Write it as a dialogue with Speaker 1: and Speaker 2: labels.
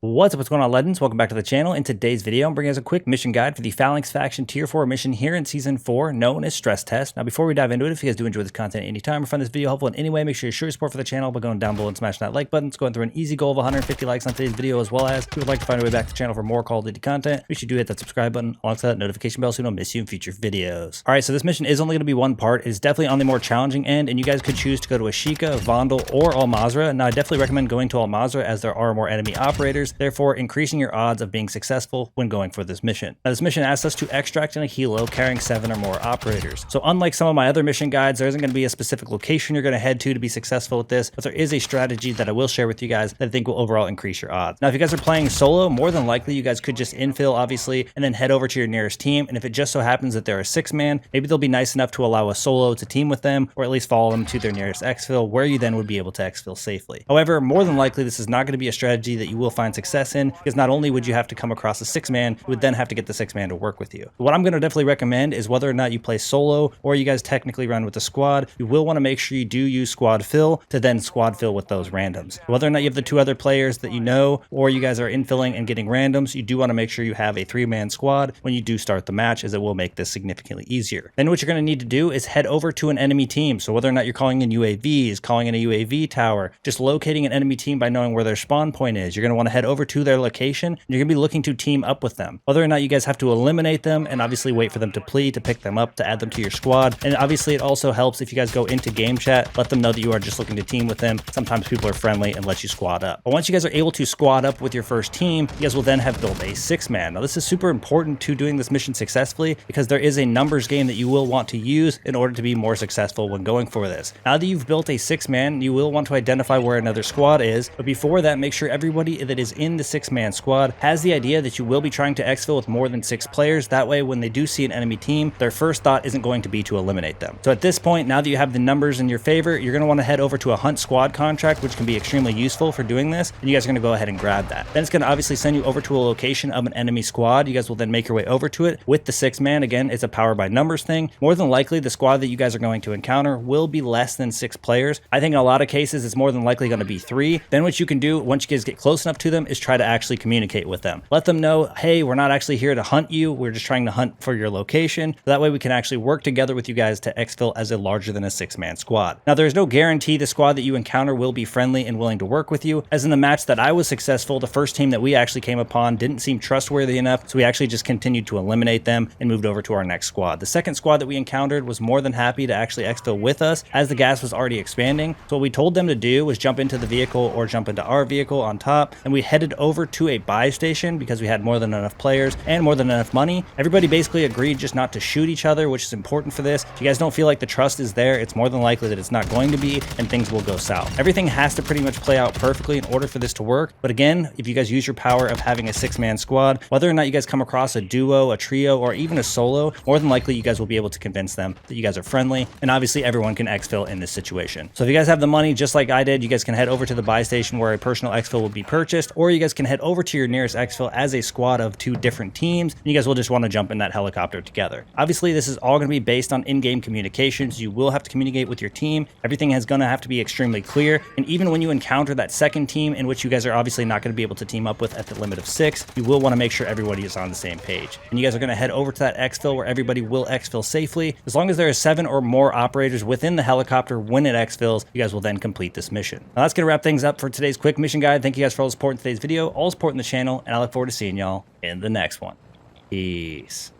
Speaker 1: What's going on, Legends? Welcome back to the channel. In today's video, I'm bringing us a quick mission guide for the Phalanx faction tier 4 mission here in season 4, known as Stress Test. Now, before we dive into it, if you guys do enjoy this content anytime or find this video helpful in any way, make sure you show your support for the channel by going down below and smashing that like button. It's going through an easy goal of 150 likes on today's video, as well as if you would like to find a way back to the channel for more Call of Duty content, make sure you do hit that subscribe button alongside that notification bell so you don't miss you in future videos. All right, so this mission is only going to be one part. It is definitely on the more challenging end, and you guys could choose to go to Ashika, Vondel, or Al Mazrah. Now, I definitely recommend going to Al Mazrah as there are more enemy operators, therefore increasing your odds of being successful when going for this mission. Now, this mission asks us to extract in a helo carrying 7 or more operators. So unlike some of my other mission guides, there isn't going to be a specific location you're going to head to be successful with this, but there is a strategy that I will share with you guys that I think will overall increase your odds. Now, if you guys are playing solo, more than likely you guys could just infill, obviously, and then head over to your nearest team. And if it just so happens that they're a 6-man, maybe they'll be nice enough to allow a solo to team with them, or at least follow them to their nearest exfil, where you then would be able to exfil safely. However, more than likely this is not going to be a strategy that you will find success in, because not only would you have to come across a 6-man, you would then have to get the 6-man to work with you. What I'm going to definitely recommend is whether or not you play solo or you guys technically run with a squad, you will want to make sure you do use squad fill to then squad fill with those randoms. Whether or not you have the 2 other players that you know, or you guys are infilling and getting randoms, you do want to make sure you have a 3-man squad when you do start the match, as it will make this significantly easier. Then what you're going to need to do is head over to an enemy team. So whether or not you're calling in UAVs, calling in a UAV tower, just locating an enemy team by knowing where their spawn point is, you're going to want to head over to their location, and you're going to be looking to team up with them. Whether or not you guys have to eliminate them and obviously wait for them to plea to pick them up to add them to your squad. And obviously it also helps if you guys go into game chat, let them know that you are just looking to team with them. Sometimes people are friendly and let you squad up. But once you guys are able to squad up with your first team, you guys will then have built a 6-man. Now, this is super important to doing this mission successfully, because there is a numbers game that you will want to use in order to be more successful when going for this. Now that you've built a 6-man, you will want to identify where another squad is, but before that, make sure everybody that is in the 6-man squad has the idea that you will be trying to exfil with more than 6 players. That way, when they do see an enemy team, their first thought isn't going to be to eliminate them. So at this point, now that you have the numbers in your favor, you're going to want to head over to a hunt squad contract, which can be extremely useful for doing this, and you guys are going to go ahead and grab that. Then it's going to obviously send you over to a location of an enemy squad. You guys will then make your way over to it with the 6-man. Again, it's a power by numbers thing. More than likely, the squad that you guys are going to encounter will be less than 6 players. I think in a lot of cases, it's more than likely going to be 3. Then what you can do once you guys get close enough to them is try to actually communicate with them. Let them know, hey, we're not actually here to hunt you. We're just trying to hunt for your location. That way we can actually work together with you guys to exfil as a larger than a 6-man squad. Now, there's no guarantee the squad that you encounter will be friendly and willing to work with you. As in the match that I was successful, the first team that we actually came upon didn't seem trustworthy enough, so we actually just continued to eliminate them and moved over to our next squad. The second squad that we encountered was more than happy to actually exfil with us as the gas was already expanding. So what we told them to do was jump into the vehicle or jump into our vehicle on top, and we headed over to a buy station because we had more than enough players and more than enough money. Everybody basically agreed just not to shoot each other, which is important for this. If you guys don't feel like the trust is there, it's more than likely that it's not going to be, and things will go south. Everything has to pretty much play out perfectly in order for this to work. But again, if you guys use your power of having a 6-man squad, whether or not you guys come across a duo, a trio, or even a solo, more than likely you guys will be able to convince them that you guys are friendly, and obviously everyone can exfil in this situation. So if you guys have the money, just like I did, you guys can head over to the buy station where a personal exfil will be purchased, or you guys can head over to your nearest exfil as a squad of 2 different teams, and you guys will just want to jump in that helicopter together. Obviously, this is all going to be based on in-game communications. You will have to communicate with your team. Everything is going to have to be extremely clear, and even when you encounter that second team in which you guys are obviously not going to be able to team up with at the limit of 6, you will want to make sure everybody is on the same page. And you guys are going to head over to that exfil where everybody will exfil safely. As long as there are 7 or more operators within the helicopter when it exfils, you guys will then complete this mission. Now that's going to wrap things up for today's quick mission guide. Thank you guys for all the support in today's video, all support in the channel, and I look forward to seeing y'all in the next one. Peace.